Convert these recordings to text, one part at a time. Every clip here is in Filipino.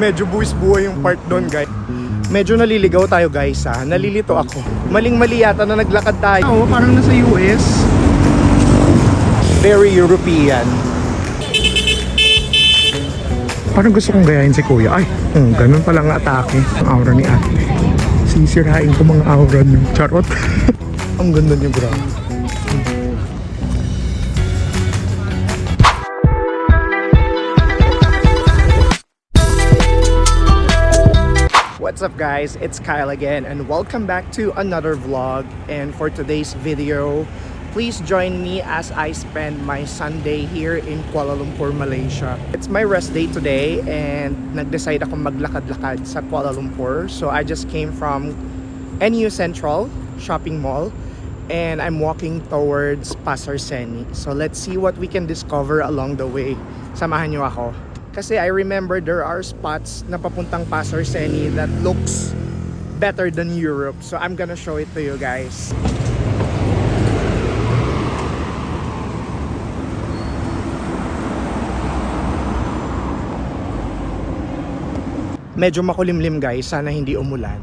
Medyo buwis buhay yung part doon, guys. Medyo naliligaw tayo, guys, ha. Nalilito ako. Maling-mali yata na naglakad tayo. Oo, parang nasa US. Very European. Parang gusto kong gayahin si Kuya. Ay, ganun palang atake. Ang aura ni ate. Sisirain ko mga aura niyo. Charot. Ang ganda niyo, bro. What's up, guys? It's Kyle again and welcome back to another vlog. And for today's video, please join me as I spend my Sunday here in Kuala Lumpur, Malaysia. It's my rest day today and nag-decide akong maglakad-lakad sa Kuala Lumpur. So I just came from NU Central Shopping Mall and I'm walking towards Pasar Seni. So let's see what we can discover along the way. Samahan niyo ako. Kasi I remember there are spots na papuntang Pasar Seni that looks better than Europe. So I'm gonna show it to you guys. Medyo makulimlim, guys. Sana hindi umulan.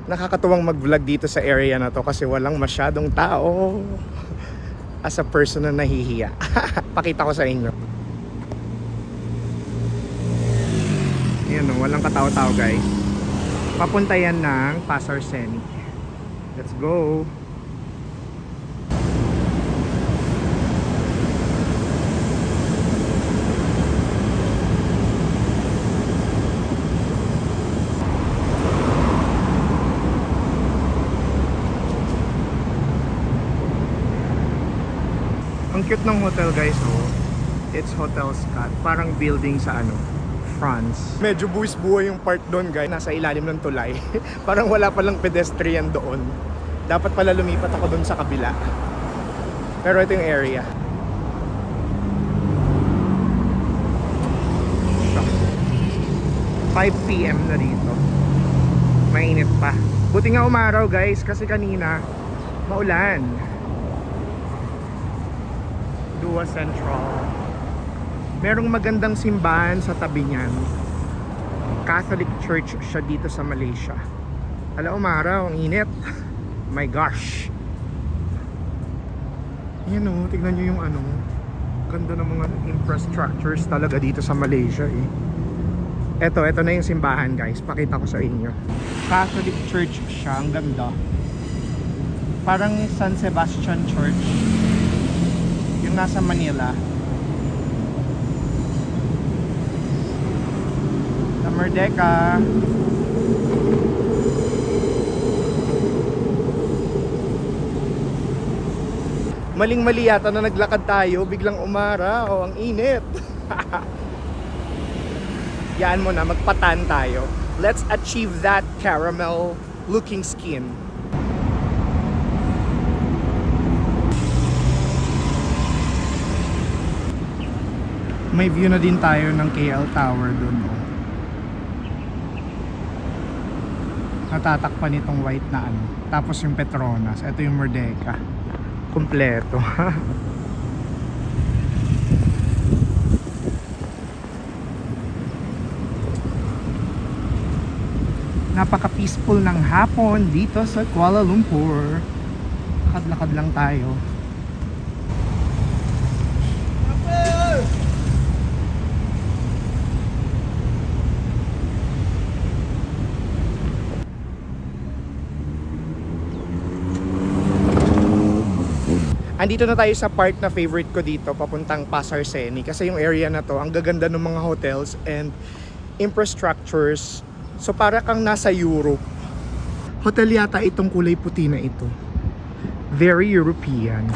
Nakakatuwang mag-vlog dito sa area na to kasi walang masyadong tao. As a person na nahihiya. Pakita ko sa inyo. Ayan o, walang katao-tao, guys. Papunta yan ng Pasar Seni. Let's go. Ang cute ng hotel, guys, oh. It's Hotel Scott. Parang building sa France. Medyo buwis buhay yung part doon, guys. Nasa ilalim ng tulay. Parang wala palang pedestrian doon. Dapat pala lumipat ako doon sa kabila. Pero ito yung area. 5 PM na dito. Mainit pa. Buti nga umaraw, guys, kasi kanina maulan. Dua Central. Merong magandang simbahan sa tabi niyan. Catholic Church siya dito sa Malaysia. Hala, umaraw, ang init. My gosh. Yan o, tignan nyo yung ganda ng mga infrastructures talaga dito sa Malaysia eh. Ito na yung simbahan, guys. Pakita ko sa inyo. Catholic Church siya, ang ganda. Parang San Sebastian Church yung nasa Manila. Sa Merdeka. Maling-mali yata na naglakad tayo, biglang umaraw, ang init. Yan mo na, magpatan tayo. Let's achieve that caramel looking skin. May view na din tayo ng KL Tower doon, oh. Natatakpan itong white na tapos yung Petronas. Ito yung Merdeka. Kompleto. Napaka-peaceful ng hapon dito sa Kuala Lumpur. Lakad-lakad lang tayo. Andito na tayo sa part na favorite ko dito, papuntang Pasar Seni. Kasi yung area na to, ang gaganda ng mga hotels and infrastructures. So para kang nasa Europe. Hotel yata itong kulay puti na ito. Very European.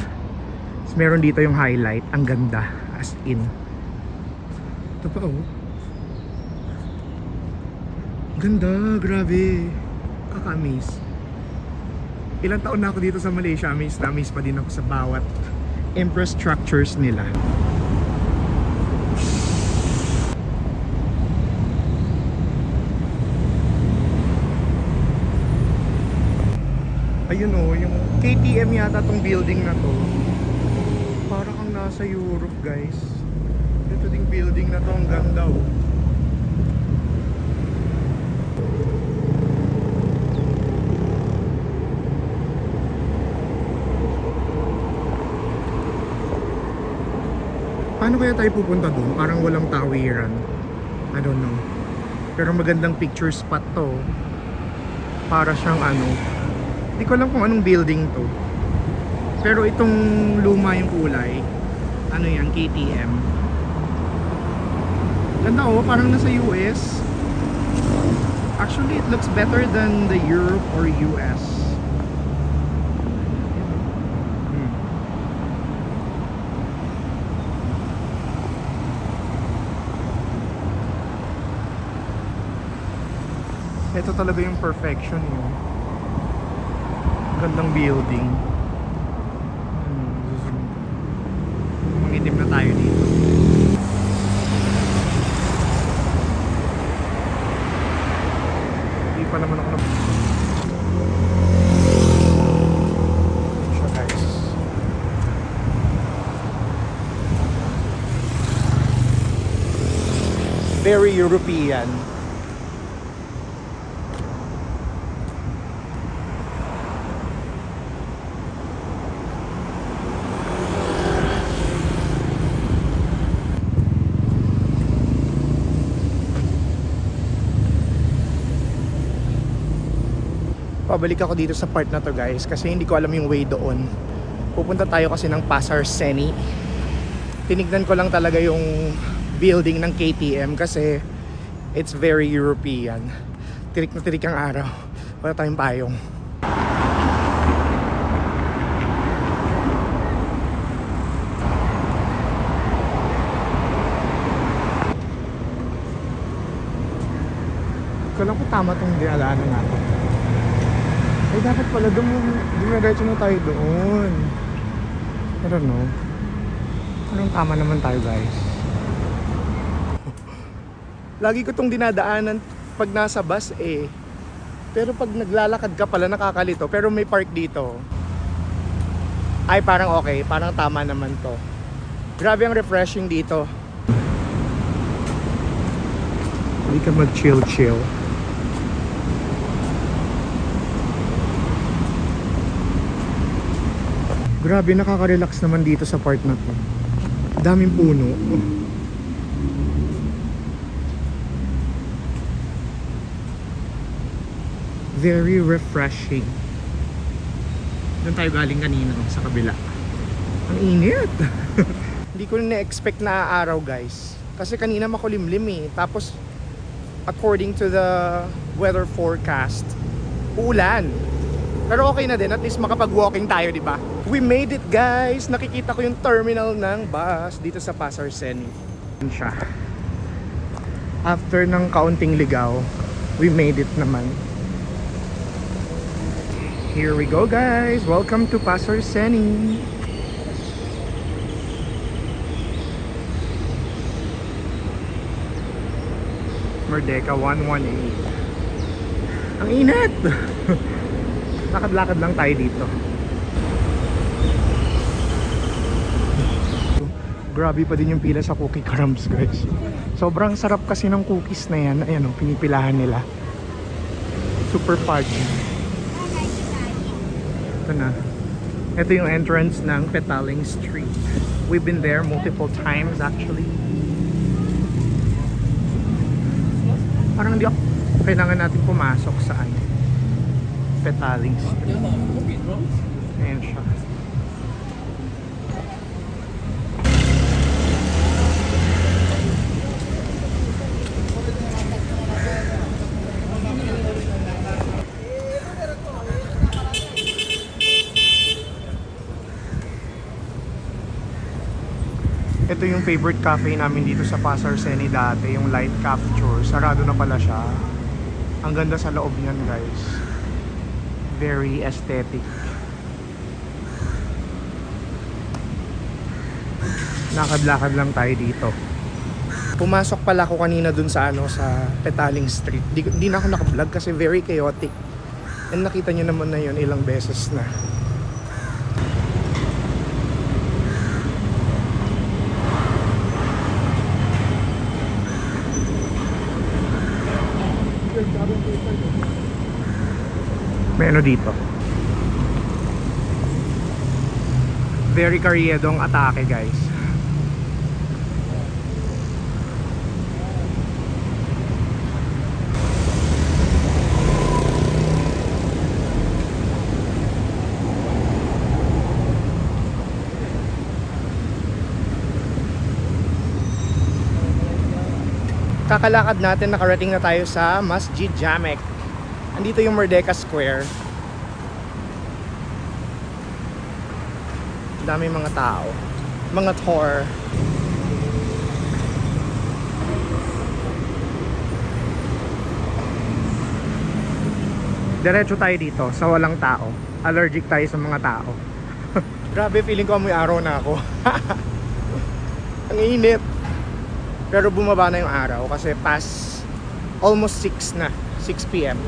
So, meron dito yung highlight. Ang ganda. As in. Ito pa, oh. Ganda, grabe. Kaka-amaze. Ilang taon na ako dito sa Malaysia, amaze na amaze pa din ako sa bawat infrastructures nila. Ayun o, yung KTM yata tong building na to. Parang kang nasa Europe, guys. Ito ding building na to, ang ganda oh. Paano kaya tayo pupunta doon? Parang walang tawiran. I don't know. Pero magandang picture spot to. Para siyang ano. Hindi ko alam kung anong building to. Pero itong luma yung kulay. Ano yan? KTM. Ganda oh. Parang nasa US. Actually, it looks better than the Europe or US. Ito talaga yung perfection yun. Gandang building. Mangitim na tayo dito. Hindi pa naman ako na... Siya guys. Very European. Pabalik ako dito sa part na to guys kasi hindi ko alam yung way doon. Pupunta tayo kasi ng Pasar Seni. Tinignan ko lang talaga yung building ng KTM kasi it's very European. Tirik na tirik ang araw. Wala tayong payong. Kailan ko tama tong dinadaanan natin. Ay, dapat pala dumiretso na tayo doon. I don't know. Anong tama naman tayo, guys? Lagi ko tong dinadaanan pag nasa bus eh. Pero pag naglalakad ka pala, nakakalito. Pero may park dito. Ay, parang okay. Parang tama naman to. Grabe ang refreshing dito. Hindi ka mag-chill-chill. Grabe, nakaka-relax naman dito sa part na to. Daming puno. Very refreshing. Doon tayo galing kanina sa kabila. Ang init. Hindi ko na-expect na araw guys. Kasi kanina makulimlim eh. Tapos according to the weather forecast, uulan. Pero okay na din, at least makapag-walking tayo, di ba? We made it, guys! Nakikita ko yung terminal ng bus dito sa Pasar Seni. Yan siya. After ng kaunting ligaw, we made it naman. Here we go, guys! Welcome to Pasar Seni! Merdeka 118. Ang init! Lakad-lakad lang tayo dito. Grabe pa din yung pila sa cookie crumbs guys. Sobrang sarap kasi ng cookies na yan. Ayan o, pinipilahan nila. Super fudge. Ito na. Ito yung entrance ng Petaling Street. We've been there multiple times actually. Parang hindi ako kailangan natin pumasok sa ano, Petaling Street. Ayan siya. Ito yung favorite cafe namin dito sa Pasar Seni dati, yung Light Capture. Sarado na pala siya. Ang ganda sa loob niyan guys. Very aesthetic. Lakad-lakad lang tayo dito. Pumasok pala ako kanina dun sa ano, sa Petaling Street. Di na ako naka-vlog kasi very chaotic. And nakita nyo naman na yun ilang beses na. May ano dito. Very karyedong atake, guys. Kakalakad natin, nakarating na tayo sa Masjid Jamek. Andito yung Merdeka Square. Daming mga tao, mga tour. Diretso tayo dito sa walang tao. Allergic tayo sa mga tao. Grabe, feeling ko amoy araw na ako. Ang init. Pero bumaba na yung araw kasi past almost 6 na, 6 p.m.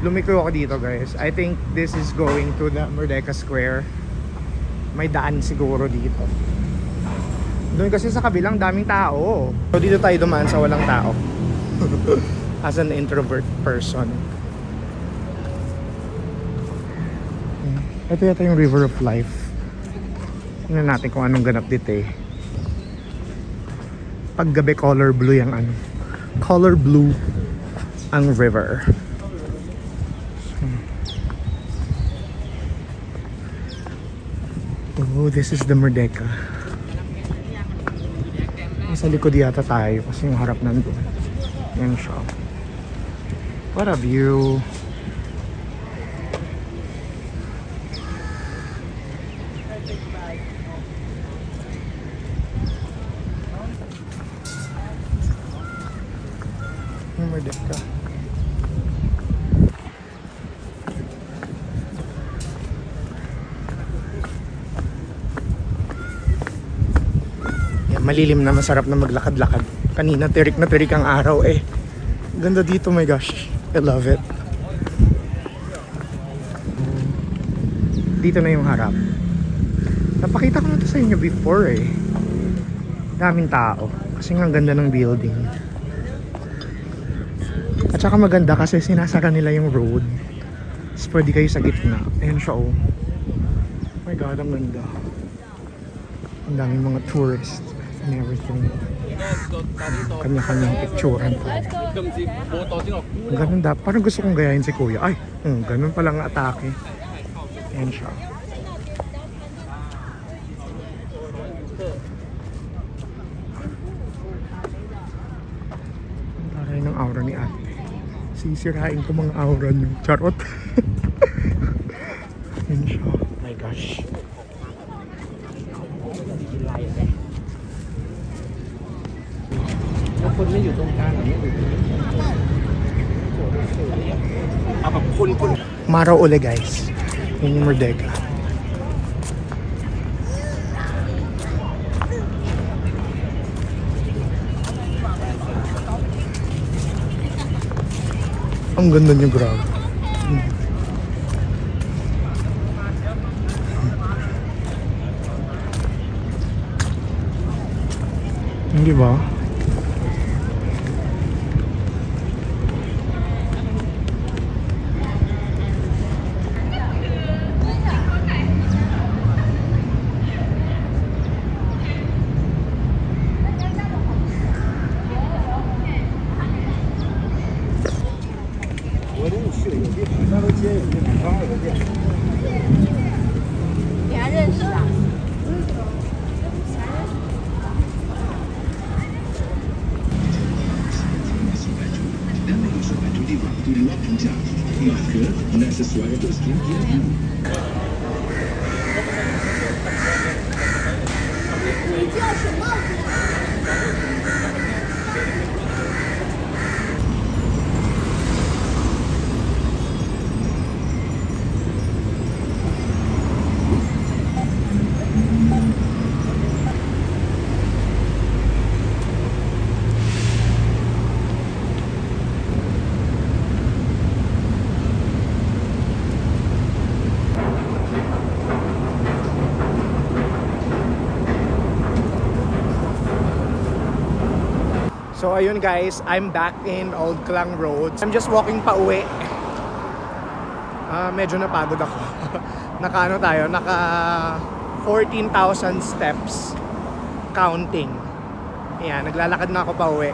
Lumiko ako dito, guys. I think this is going to the Merdeka Square. May daan siguro dito. Doon kasi sa kabilang daming tao. So dito tayo dumaan sa walang tao. As an introvert person. Ito yata yung River of Life. Tingnan natin kung anong ganap dito eh. Paggabi color blue yung ano. Color blue ang river. Oh, this is the Merdeka. Nasa likod yata tayo kasi yung harap nandun. Yan siya. What a view. Yung Merdeka. Malilim na, masarap na maglakad-lakad. Kanina tirik na tirik ang araw eh. Ganda dito, my gosh. I love it. Dito na yung harap. Napakita ko na to sa inyo before eh. Daming tao. Kasi nga ganda ng building. At saka maganda kasi sinasara nila yung road. Tapos pwede kayo sa gitna. Ayan siya oh. Oh my god, ang ganda. Ang daming mga tourists and everything. Kanya-kanyang picturean pa. Ang ganun dapat. Parang gusto kong gayahin si kuya. Ay, ganun palang atake. Ayan siya. Ang taray ng aura ni ate. Sisirain ko mga aura niyo. Charot. Ayan siya. Oh my gosh. Maraw uli guys. Yun yung Merdeka. Ang ganda niyo, grabe. Hindi ba? So ayun guys, I'm back in Old Klang Road. I'm just walking pa uwi. Medyo napagod ako. Naka 14,000 steps counting. Ayan, naglalakad na ako pa uwi.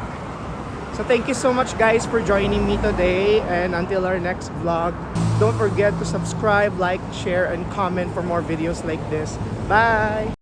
So thank you so much guys for joining me today, and until our next vlog, don't forget to subscribe, like, share, and comment for more videos like this. Bye!